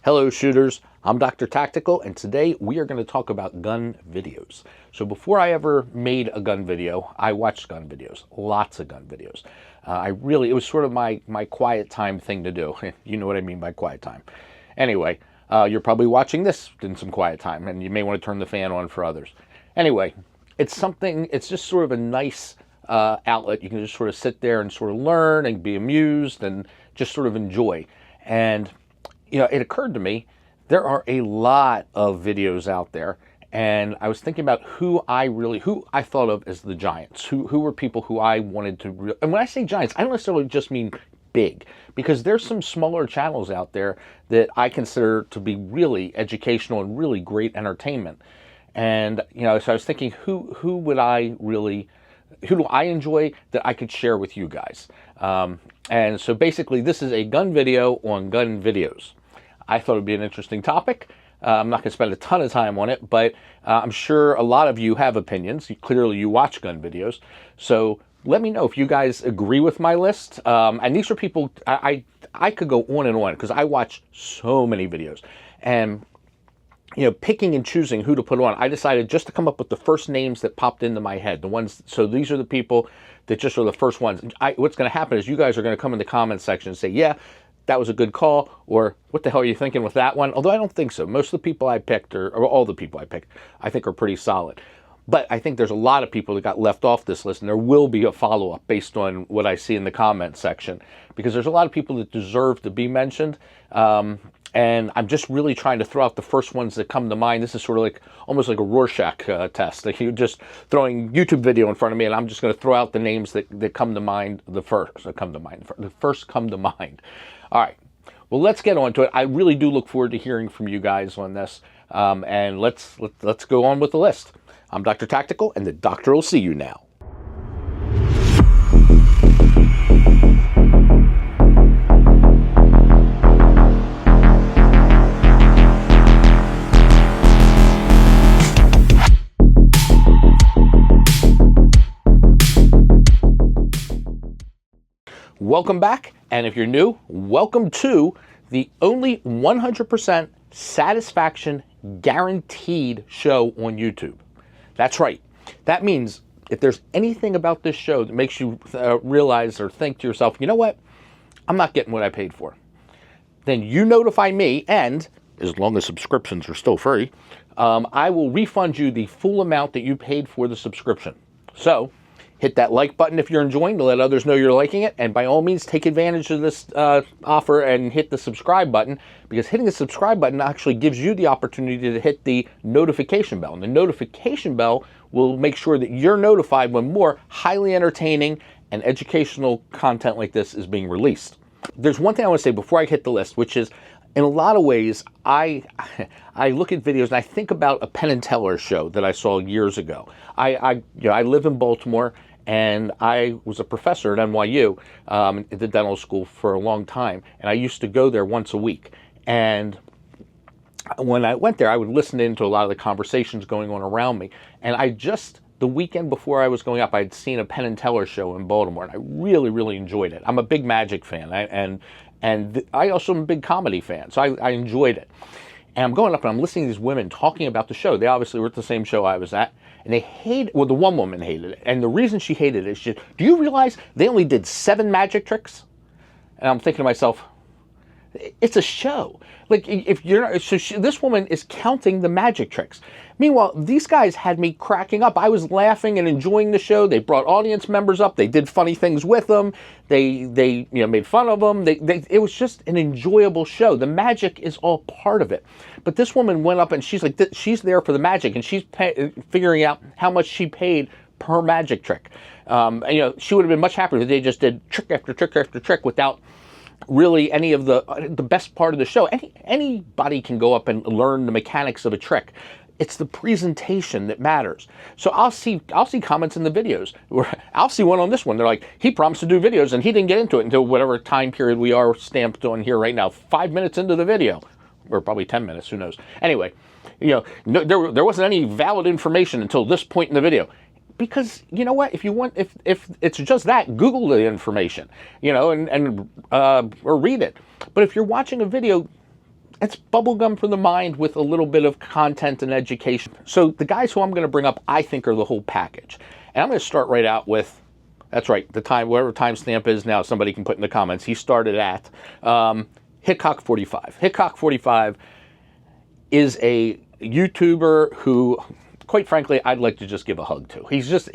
Hello shooters, I'm Dr. Tactical, and today we are going to talk about gun videos. So before I ever made a gun video, I watched gun videos, lots of gun videos. It was sort of my quiet time thing to do. You know what I mean by quiet time. Anyway, you're probably watching this in some quiet time, and you may want to turn the fan on for others. Anyway, it's just sort of a nice outlet. You can just sort of sit there and sort of learn and be amused and just sort of enjoy. And you know, it occurred to me, there are a lot of videos out there, and I was thinking about who I thought of as the giants, who were people who I wanted to, and when I say giants, I don't necessarily just mean big, because there's some smaller channels out there that I consider to be really educational and really great entertainment. And, you know, so I was thinking, who do I enjoy that I could share with you guys? And so basically, this is a gun video on gun videos. I thought it would be an interesting topic. I'm not going to spend a ton of time on it, but I'm sure a lot of you have opinions. Clearly, you watch gun videos. So let me know if you guys agree with my list. And these are people, I could go on and on because I watch so many videos. And, you know, picking and choosing who to put on, I decided just to come up with the first names that popped into my head. So these are the people that just are the first ones. What's going to happen is you guys are going to come in the comments section and say, yeah, that was a good call, or what the hell are you thinking with that one? Although I don't think so. Most of the people I picked, or all the people I picked, I think are pretty solid. But I think there's a lot of people that got left off this list, and there will be a follow-up based on what I see in the comments section, because there's a lot of people that deserve to be mentioned. And I'm just really trying to throw out the first ones that come to mind. This is sort of like almost like a Rorschach test. Like you're just throwing YouTube video in front of me, and I'm just going to throw out the names that come to mind the first come to mind. All right. Well, let's get on to it. I really do look forward to hearing from you guys on this. And let's go on with the list. I'm Dr. Tactical, and the doctor will see you now. Welcome back, and if you're new, welcome to the only 100% satisfaction guaranteed show on YouTube. That's right. That means if there's anything about this show that makes you realize or think to yourself, you know what, I'm not getting what I paid for, then you notify me, and as long as subscriptions are still free, I will refund you the full amount that you paid for the subscription. So hit that like button if you're enjoying to let others know you're liking it. And by all means, take advantage of this offer and hit the subscribe button, because hitting the subscribe button actually gives you the opportunity to hit the notification bell. And the notification bell will make sure that you're notified when more highly entertaining and educational content like this is being released. There's one thing I want to say before I hit the list, which is, in a lot of ways, I look at videos and I think about a Penn and Teller show that I saw years ago. I live in Baltimore, and I was a professor at NYU at the dental school for a long time, and I used to go there once a week. And when I went there, I would listen into a lot of the conversations going on around me. And the weekend before I was going up, I had seen a Penn and Teller show in Baltimore, and I really, really enjoyed it. I'm a big Magic fan, and I also am a big comedy fan, so I enjoyed it. And I'm going up and I'm listening to these women talking about the show. They obviously were at the same show I was at. And the one woman hated it. And the reason she hated it is do you realize they only did 7 magic tricks? And I'm thinking to myself, it's a show. Like, if you're not, this woman is counting the magic tricks. Meanwhile, these guys had me cracking up. I was laughing and enjoying the show. They brought audience members up. They did funny things with them. They made fun of them. It was just an enjoyable show. The magic is all part of it. But this woman went up and she's like, she's there for the magic, and she's figuring out how much she paid per magic trick. She would have been much happier if they just did trick after trick after trick without really any of the best part of the show. Anybody can go up and learn the mechanics of a trick. It's the presentation that matters. So I'll see comments in the videos where I'll see one on this one. They're like, he promised to do videos and he didn't get into it until whatever time period we are stamped on here right now. 5 minutes into the video, or probably 10 minutes, who knows. Anyway, there wasn't any valid information until this point in the video. Because you know what, if it's just that, Google the information, or read it. But if you're watching a video, it's bubblegum for the mind with a little bit of content and education. So the guys who I'm going to bring up, I think, are the whole package. And I'm going to start right out with, that's right, the time, whatever timestamp is now, somebody can put in the comments. He started at Hitcock45. Hitcock45 is a YouTuber who, quite frankly, I'd like to just give a hug to. He's just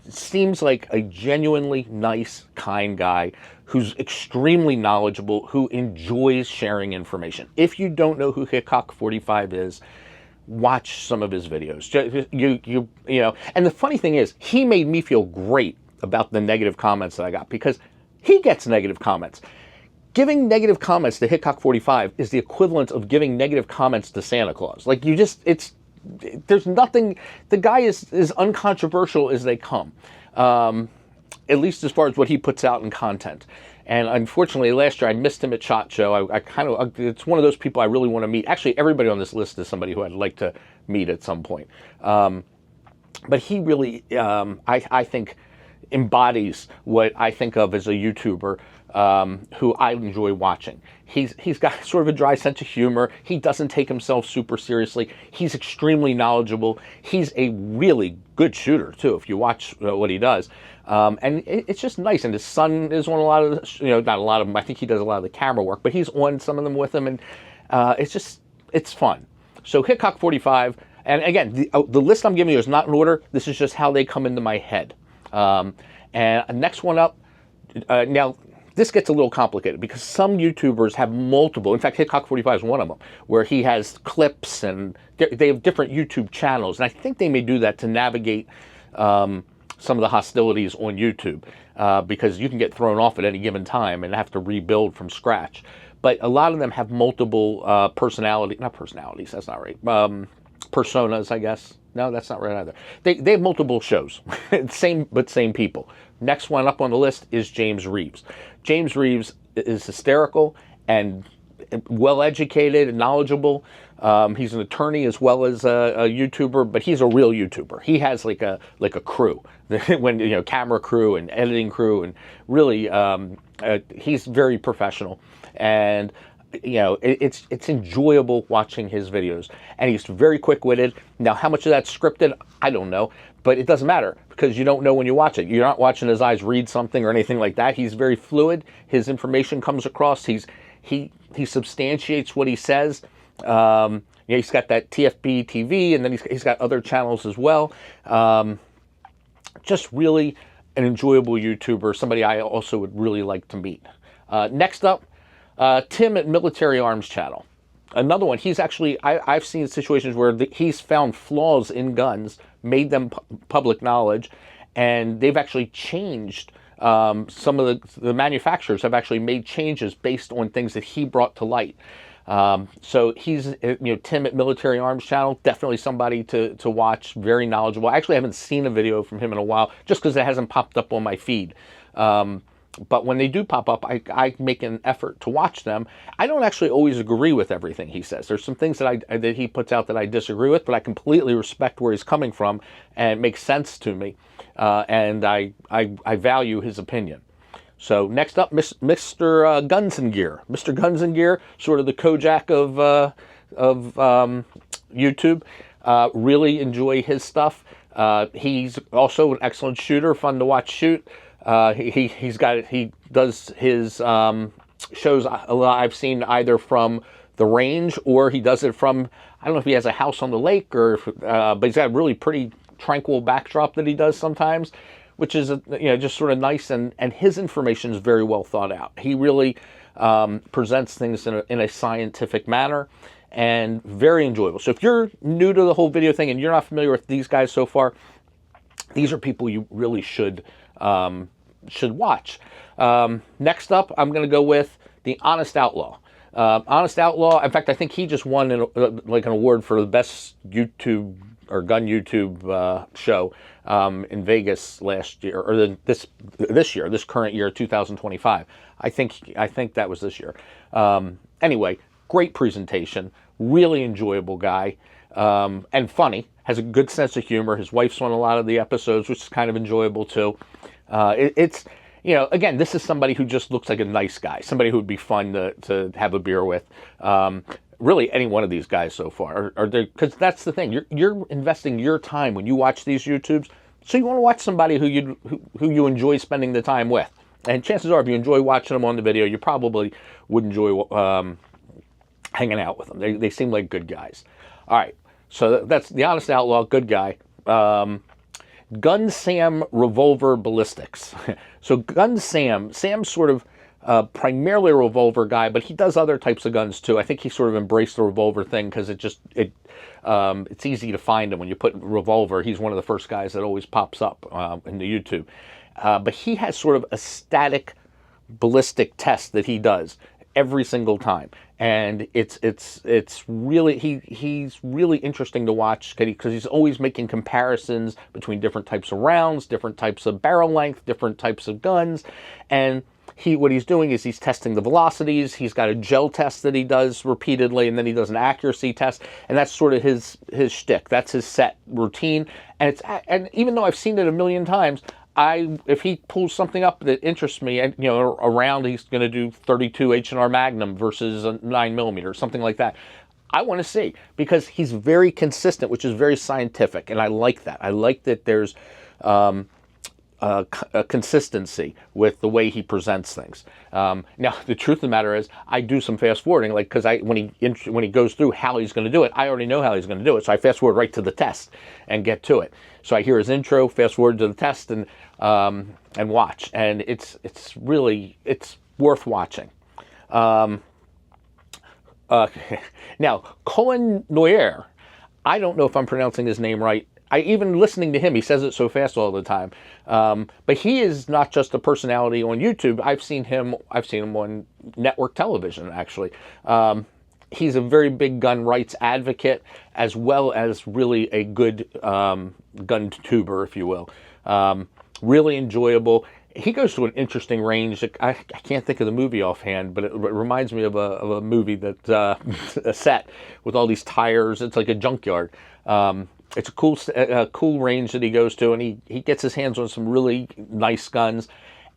seems like a genuinely nice, kind guy who's extremely knowledgeable, who enjoys sharing information. If you don't know who Hitcock45 is, watch some of his videos. You know, and the funny thing is, he made me feel great about the negative comments that I got, because he gets negative comments. Giving negative comments to Hitcock45 is the equivalent of giving negative comments to Santa Claus. Like, you just, there's nothing, the guy is as uncontroversial as they come, at least as far as what he puts out in content. And unfortunately, last year I missed him at SHOT Show. I kind of, it's one of those people I really want to meet. Actually, everybody on this list is somebody who I'd like to meet at some point. But he really, I think, embodies what I think of as a YouTuber who I enjoy watching. He's got sort of a dry sense of humor. He doesn't take himself super seriously. He's extremely knowledgeable. He's a really good shooter too, if you watch what he does. And it's just nice. And his son is on a lot of, not a lot of them. I think he does a lot of the camera work, but he's on some of them with him, and it's fun. So Hitcock45, and again, the list I'm giving you is not in order. This is just how they come into my head. And next one up, now this gets a little complicated because some YouTubers have multiple, in fact, Hitcock45 is one of them, where he has clips and they have different YouTube channels. And I think they may do that to navigate some of the hostilities on YouTube because you can get thrown off at any given time and have to rebuild from scratch. But a lot of them have multiple not personalities, that's not right, personas, I guess. No, that's not right either. They have multiple shows, same people. Next one up on the list is James Reeves. James Reeves is hysterical and well-educated and knowledgeable. He's an attorney as well as a YouTuber, but he's a real YouTuber. He has like a crew, when camera crew and editing crew, and really he's very professional. And it's enjoyable watching his videos, and he's very quick-witted. Now, how much of that's scripted, I don't know, but it doesn't matter because you don't know when you watch it. You're not watching his eyes read something or anything like that. He's very fluid. His information comes across. He substantiates what he says. He's got that TFB TV, and then he's got other channels as well. Just really an enjoyable YouTuber, somebody I also would really like to meet. Next up, Tim at Military Arms Channel. Another one. He's actually, I've seen situations where he's found flaws in guns, made them public knowledge, and they've actually changed. Some of the manufacturers have actually made changes based on things that he brought to light. So he's, Tim at Military Arms Channel, definitely somebody to watch, very knowledgeable. I actually haven't seen a video from him in a while, just because it hasn't popped up on my feed. But when they do pop up, I make an effort to watch them. I don't actually always agree with everything he says. There's some things that he puts out that I disagree with, but I completely respect where he's coming from, and it makes sense to me. And I value his opinion. So next up, Mr. Guns and Gear. Mr. Guns and Gear, sort of the Kojak of YouTube. Really enjoy his stuff. He's also an excellent shooter, fun to watch shoot. He does his shows I've seen either from the range, or he does it from, I don't know if he has a house on the lake, or but he's got a really pretty tranquil backdrop that he does sometimes, which is just sort of nice, and his information is very well thought out. He really presents things in a scientific manner, and very enjoyable. So if you're new to the whole video thing and you're not familiar with these guys so far, these are people you really should watch. Next up, I'm going to go with the Honest Outlaw. Honest Outlaw, in fact, I think he just won an award for the best YouTube or gun YouTube show in Vegas last year, or this current year, 2025. I think that was this year. Anyway, great presentation, really enjoyable guy, and funny. Has a good sense of humor. His wife's on a lot of the episodes, which is kind of enjoyable too. again, this is somebody who just looks like a nice guy, somebody who would be fun to have a beer with. Really, any one of these guys so far, because that's the thing. You're investing your time when you watch these YouTubes, so you want to watch somebody who you enjoy spending the time with. And chances are, if you enjoy watching them on the video, you probably would enjoy hanging out with them. They seem like good guys. All right, so that's the Honest Outlaw, good guy. Gun Sam Revolver Ballistics. So Gun Sam's sort of primarily a revolver guy, but he does other types of guns too. I think he sort of embraced the revolver thing because it's easy to find him when you put revolver. He's one of the first guys that always pops up in the YouTube. But he has sort of a static ballistic test that he does every single time, and it's really he's really interesting to watch because he's always making comparisons between different types of rounds, different types of barrel length, different types of guns, and what he's doing is he's testing the velocities. He's got a gel test that he does repeatedly, and then he does an accuracy test, and that's sort of his shtick. That's his set routine, and even though I've seen it a million times, if he pulls something up that interests me, and a round he's going to do 32 H&R Magnum versus a 9mm, something like that, I want to see, because he's very consistent, which is very scientific, and I like that. I like that there's a consistency with the way he presents things. Now, the truth of the matter is, I do some fast forwarding, like because when he goes through how he's going to do it, I already know how he's going to do it, so I fast forward right to the test and get to it. So I hear his intro, fast forward to the test, and watch, and it's worth watching. Now, Cohen Neuer, I don't know if I'm pronouncing his name right. Even listening to him, he says it so fast all the time. But he is not just a personality on YouTube. I've seen him on network television, actually. He's a very big gun rights advocate, as well as really a good gun tuber, if you will. Really enjoyable. He goes to an interesting range. I can't think of the movie offhand, but it reminds me of a movie that a set with all these tires. It's like a junkyard. It's a cool range that he goes to, and he gets his hands on some really nice guns,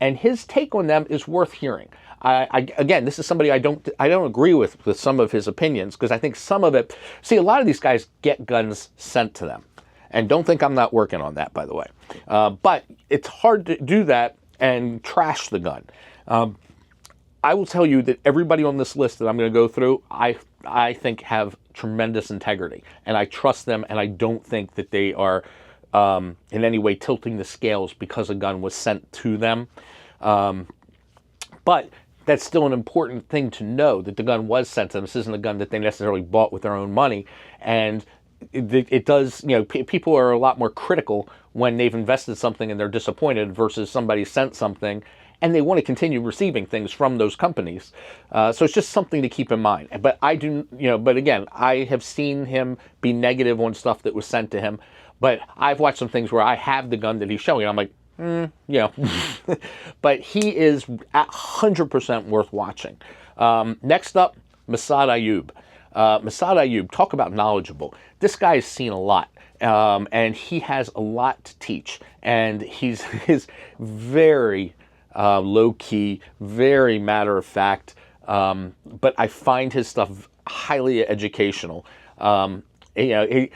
and his take on them is worth hearing. Again, this is somebody I don't agree with some of his opinions, because I think some of it. See, a lot of these guys get guns sent to them, and don't think I'm not working on that, by the way. But it's hard to do that and trash the gun. I will tell you that everybody on this list that I'm going to go through, I think have tremendous integrity, and I trust them, and I don't think that they are in any way tilting the scales because a gun was sent to them. But that's still an important thing to know, that the gun was sent to them. This isn't a gun that they necessarily bought with their own money, and it does, people are a lot more critical when they've invested something and they're disappointed versus somebody sent something and they want to continue receiving things from those companies. So it's just something to keep in mind. But but again, I have seen him be negative on stuff that was sent to him, but I've watched some things where I have the gun that he's showing, and I'm like, But he is 100% worth watching. Next up, Massad Ayoob. Massad Ayoob, talk about knowledgeable. This guy's seen a lot, and he has a lot to teach, and he's very low-key, very matter-of-fact, but I find his stuff highly educational. Not a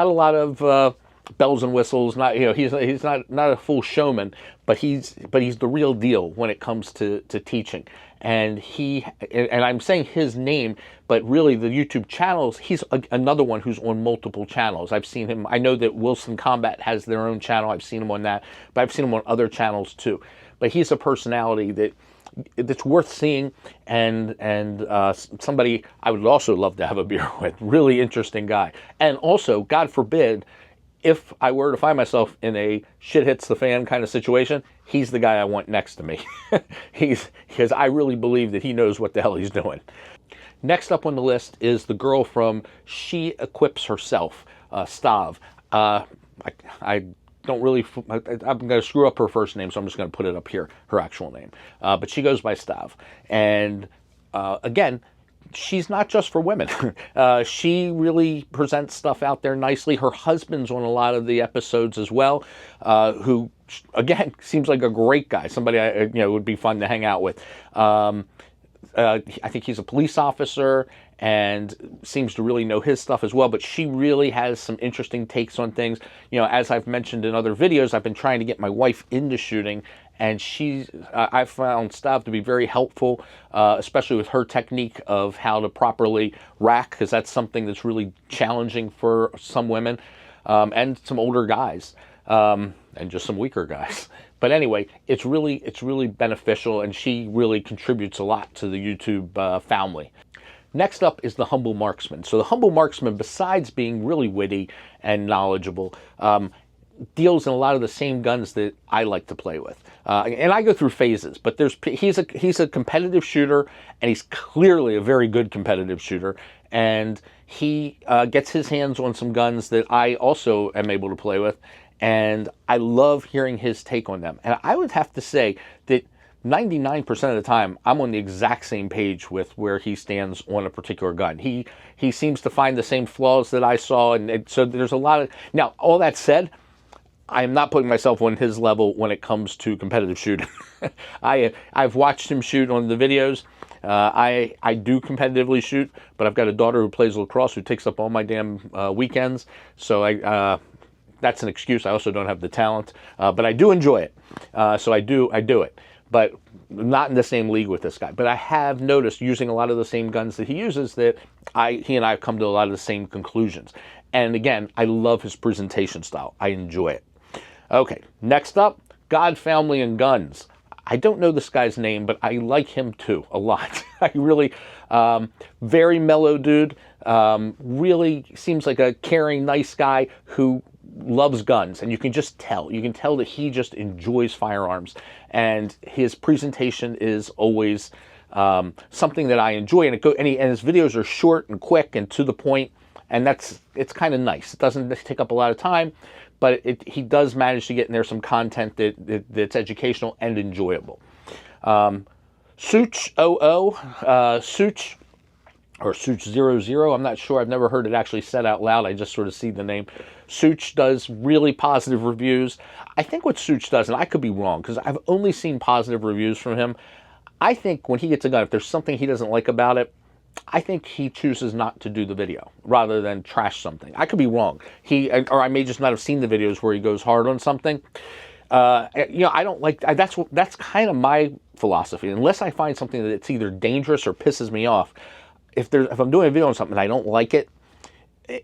lot of bells and whistles. He's not a full showman, but he's the real deal when it comes to teaching. And I'm saying his name, but really the YouTube channels, he's another one who's on multiple channels. I've seen him. I know that Wilson Combat has their own channel. I've seen him on that, but I've seen him on other channels too. But he's a personality that's worth seeing, and somebody I would also love to have a beer with. Really interesting guy. And also, God forbid, if I were to find myself in a shit hits the fan kind of situation, he's the guy I want next to me. Because I really believe that he knows what the hell he's doing. Next up on the list is the girl from She Equips Herself, Stav. I'm going to screw up her first name, so I'm just going to put it up here, her actual name. But she goes by Stav. And again, she's not just for women. She really presents stuff out there nicely. Her husband's on a lot of the episodes as well, who again, seems like a great guy, somebody I would be fun to hang out with. I think he's a police officer and seems to really know his stuff as well, but she really has some interesting takes on things. As I've mentioned in other videos, I've been trying to get my wife into shooting, and I've found Stav to be very helpful, especially with her technique of how to properly rack, because that's something that's really challenging for some women and some older guys, and just some weaker guys. But anyway, it's really beneficial, and she really contributes a lot to the YouTube family. Next up is the Humble Marksman. So the Humble Marksman, besides being really witty and knowledgeable, deals in a lot of the same guns that I like to play with. And I go through phases, but he's a competitive shooter, and he's clearly a very good competitive shooter. And he gets his hands on some guns that I also am able to play with, and I love hearing his take on them. And I would have to say that 99% of the time, I'm on the exact same page with where he stands on a particular gun. He seems to find the same flaws that I saw, and so there's a lot of... Now, all that said, I am not putting myself on his level when it comes to competitive shooting. I've watched him shoot on the videos. I do competitively shoot, but I've got a daughter who plays lacrosse who takes up all my damn weekends, so that's an excuse. I also don't have the talent, but I do enjoy it. So I do it, but not in the same league with this guy. But I have noticed, using a lot of the same guns that he uses, that he and I have come to a lot of the same conclusions. And again, I love his presentation style. I enjoy it. Okay, next up, God, Family, and Guns. I don't know this guy's name, but I like him too a lot. I really, very mellow dude. Really seems like a caring, nice guy who loves guns, and you can just tell. You can tell that he just enjoys firearms, and his presentation is always something that I enjoy. And his videos are short and quick and to the point, and it's kind of nice. It doesn't take up a lot of time, but he does manage to get in there some content that's educational and enjoyable. Such Such, or Such00, I'm not sure. I've never heard it actually said out loud. I just sort of see the name. Such does really positive reviews. I think what Such does, and I could be wrong, because I've only seen positive reviews from him. I think when he gets a gun, if there's something he doesn't like about it, I think he chooses not to do the video rather than trash something. I could be wrong. Or I may just not have seen the videos where he goes hard on something. I don't like, that's kind of my philosophy. Unless I find something that's either dangerous or pisses me off, if I'm doing a video on something and I don't like it,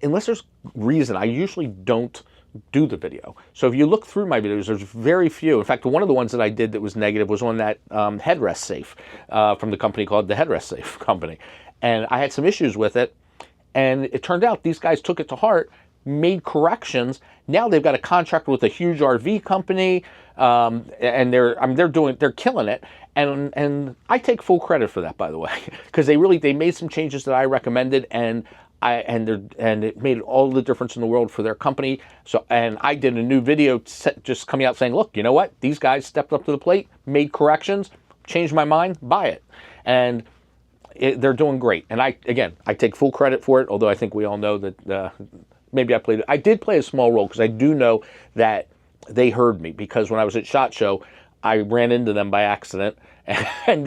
unless there's reason, I usually don't do the video. So if you look through my videos, there's very few. In fact, one of the ones that I did that was negative was on that headrest safe from the company called the Headrest Safe Company. And I had some issues with it, and it turned out these guys took it to heart, made corrections. Now they've got a contract with a huge RV company, and they're killing it. And I take full credit for that, by the way, because they made some changes that I recommended, and it made all the difference in the world for their company. And I did a new video just coming out saying, look, you know what? These guys stepped up to the plate, made corrections, changed my mind, buy it. And they're doing great. And I take full credit for it, although I think we all know that maybe I did play a small role, because I do know that they heard me, because when I was at SHOT Show, I ran into them by accident, and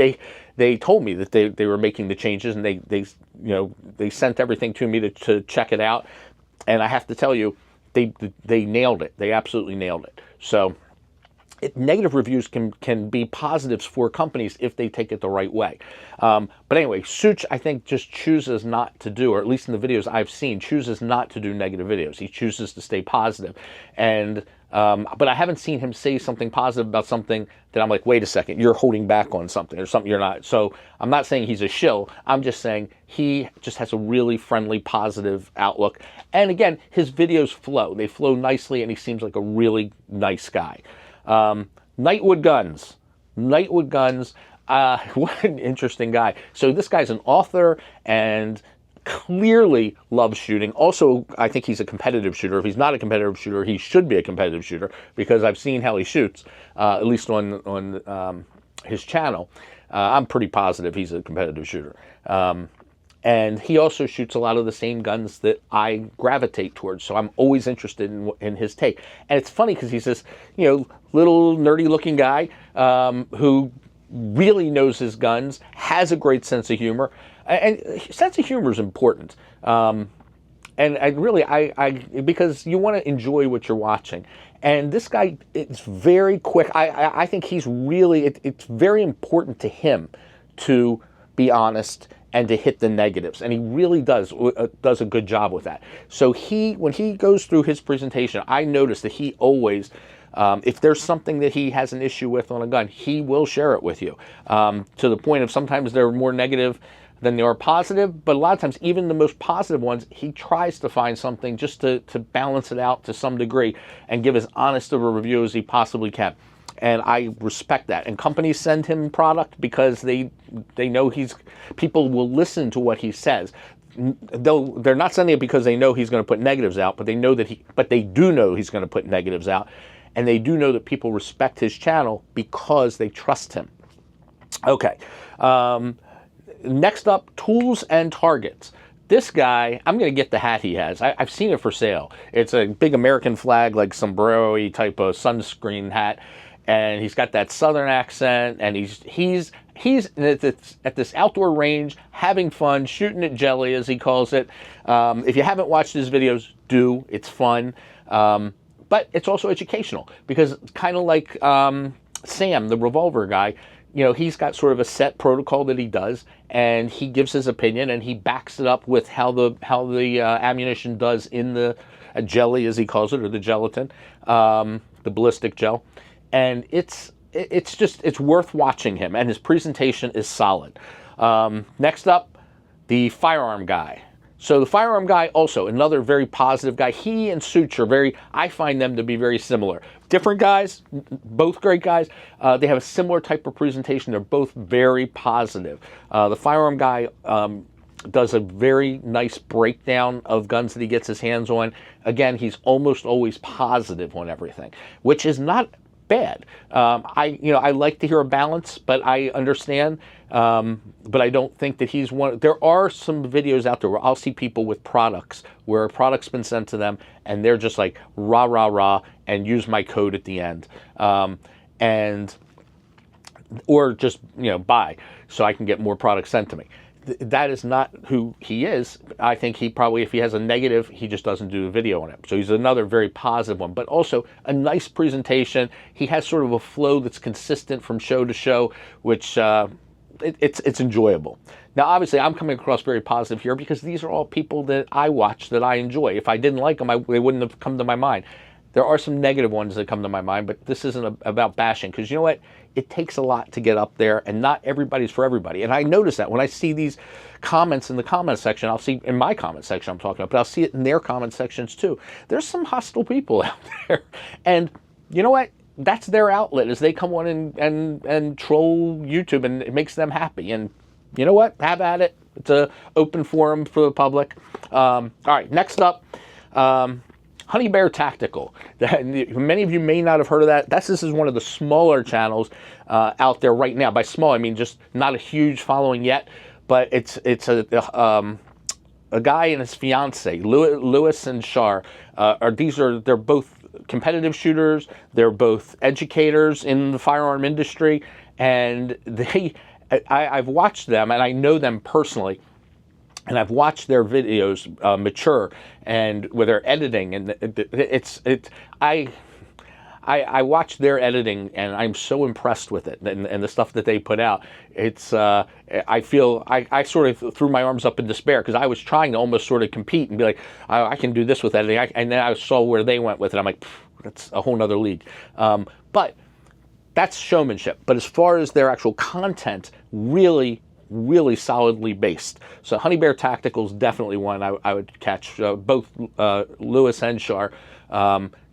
they told me that they were making the changes, and they sent everything to me to check it out. And I have to tell you, they nailed it. They absolutely nailed it. So negative reviews can be positives for companies if they take it the right way. But anyway, Such, I think, just chooses not to do, or at least in the videos I've seen, chooses not to do negative videos. He chooses to stay positive. And but I haven't seen him say something positive about something that I'm like, wait a second, you're holding back on something, or something you're not. So I'm not saying he's a shill. I'm just saying he just has a really friendly, positive outlook. And again, his videos flow. They flow nicely, and he seems like a really nice guy. Nightwood Guns. Nightwood Guns, what an interesting guy. So this guy's an author and clearly loves shooting. Also, I think he's a competitive shooter. If he's not a competitive shooter, he should be a competitive shooter, because I've seen how he shoots, at least on his channel. I'm pretty positive he's a competitive shooter. And he also shoots a lot of the same guns that I gravitate towards. So I'm always interested in his take. And it's funny because he's this, little nerdy looking guy who really knows his guns, has a great sense of humor. And sense of humor is important. And because you want to enjoy what you're watching. And this guy, it's very quick. I think he's really, it's very important to him to be honest and to hit the negatives. And he really does a good job with that. So when he goes through his presentation, I notice that he always, if there's something that he has an issue with on a gun, he will share it with you. To the point of sometimes they're more negative than they are positive, but a lot of times, even the most positive ones, he tries to find something just to balance it out to some degree and give as honest of a review as he possibly can. And I respect that. And companies send him product because they know people will listen to what he says. They're not sending it because they know he's going to put negatives out, but they do know he's going to put negatives out. And they do know that people respect his channel because they trust him. Okay. Next up, tools and targets. This guy, I'm going to get the hat he has. I've seen it for sale. It's a big American flag, like sombrero-y type of sunscreen hat. And he's got that southern accent, and he's at this outdoor range, having fun, shooting at jelly, as he calls it. If you haven't watched his videos, do. It's fun. But it's also educational, because kind of like Sam, the revolver guy, he's got sort of a set protocol that he does, and he gives his opinion, and he backs it up with how the ammunition does in the jelly, as he calls it, or the gelatin, the ballistic gel. And it's worth watching him, and his presentation is solid. Next up, the Firearm Guy. So the Firearm Guy, also another very positive guy. He and Such I find them to be very similar. Different guys, both great guys. They have a similar type of presentation. They're both very positive. The Firearm Guy does a very nice breakdown of guns that he gets his hands on. Again, he's almost always positive on everything, which is not bad. I like to hear a balance, but I understand. But I don't think that he's one. There are some videos out there where I'll see people with products, where a product's been sent to them, and they're just like, rah, rah, rah, and use my code at the end. Or just, buy, so I can get more products sent to me. That is not who he is. I think he probably, if he has a negative, he just doesn't do a video on it. So he's another very positive one, but also a nice presentation. He has sort of a flow that's consistent from show to show, which it's enjoyable. Now, obviously, I'm coming across very positive here because these are all people that I watch that I enjoy. If I didn't like them, they wouldn't have come to my mind. There are some negative ones that come to my mind, but this isn't about bashing, because you know what? It takes a lot to get up there, and not everybody's for everybody. And I notice that when I see these comments in the comment section, I'll see in my comment section I'm talking about, but I'll see it in their comment sections too. There's some hostile people out there. And you know what? That's their outlet, as they come on and troll YouTube, and it makes them happy. And you know what? Have at it. It's an open forum for the public. All right, next up. Honey Bear Tactical. Many of you may not have heard of that. This is one of the smaller channels out there right now. By small, I mean just not a huge following yet, but it's a guy and his fiance, Lewis and Shar. They're both competitive shooters. They're both educators in the firearm industry, and I've watched them, and I know them personally. And I've watched their videos mature, and with their editing, and I watch their editing, and I'm so impressed with it, and the stuff that they put out. It's I feel I sort of threw my arms up in despair, because I was trying to almost sort of compete and be like, I can do this with editing, and then I saw where they went with it. I'm like, that's a whole nother league. But that's showmanship. But as far as their actual content, really solidly based. So Honey Bear Tactical is definitely one I would catch. Both Lewis and Shar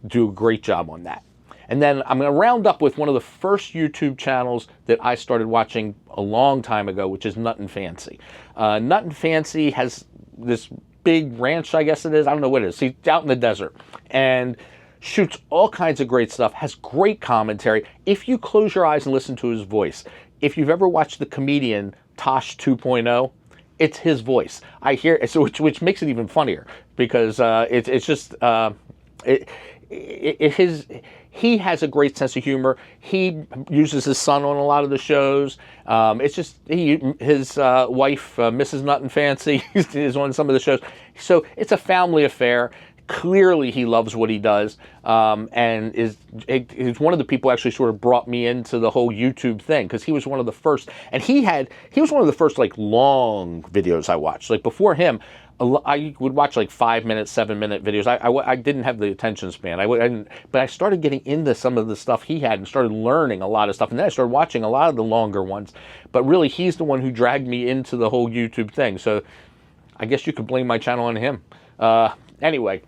do a great job on that. And then I'm going to round up with one of the first YouTube channels that I started watching a long time ago, which is Nut and Fancy. Nut and Fancy has this big ranch, I guess it is. I don't know what it is. He's out in the desert and shoots all kinds of great stuff, has great commentary. If you close your eyes and listen to his voice, if you've ever watched the comedian Tosh 2.0, it's his voice. I hear it, so which makes it even funnier because it's just he has a great sense of humor. He uses his son on a lot of the shows. It's just his wife, Mrs. Nuttin' Fancy, is on some of the shows. So it's a family affair. Clearly, he loves what he does, and is one of the people who actually sort of brought me into the whole YouTube thing, because he was one of the first, and he was one of the first like long videos I watched. Like before him, I would watch like 5-minute, 7-minute videos. I didn't have the attention span. I didn't, but I started getting into some of the stuff he had and started learning a lot of stuff. And then I started watching a lot of the longer ones. But really, he's the one who dragged me into the whole YouTube thing. So I guess you could blame my channel on him. Anyway,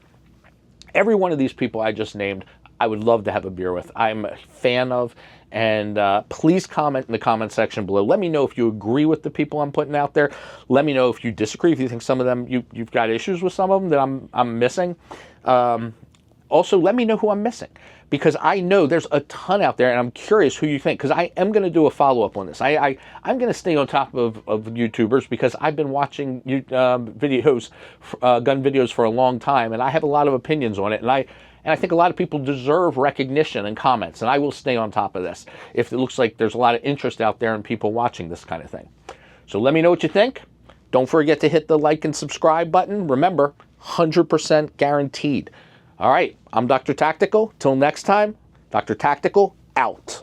every one of these people I just named, I would love to have a beer with. I'm a fan of. And please comment in the comment section below. Let me know if you agree with the people I'm putting out there. Let me know if you disagree, if you think some of them, you've got issues with some of them that I'm missing. Also, let me know who I'm missing, because I know there's a ton out there, and I'm curious who you think, because I am going to do a follow-up on this. I'm going to stay on top of YouTubers, because I've been watching videos, gun videos for a long time, and I have a lot of opinions on it, and I think a lot of people deserve recognition and comments, and I will stay on top of this if it looks like there's a lot of interest out there in people watching this kind of thing. So let me know what you think. Don't forget to hit the like and subscribe button. Remember, 100% guaranteed. All right, I'm Dr. Tactical. Till next time, Dr. Tactical out.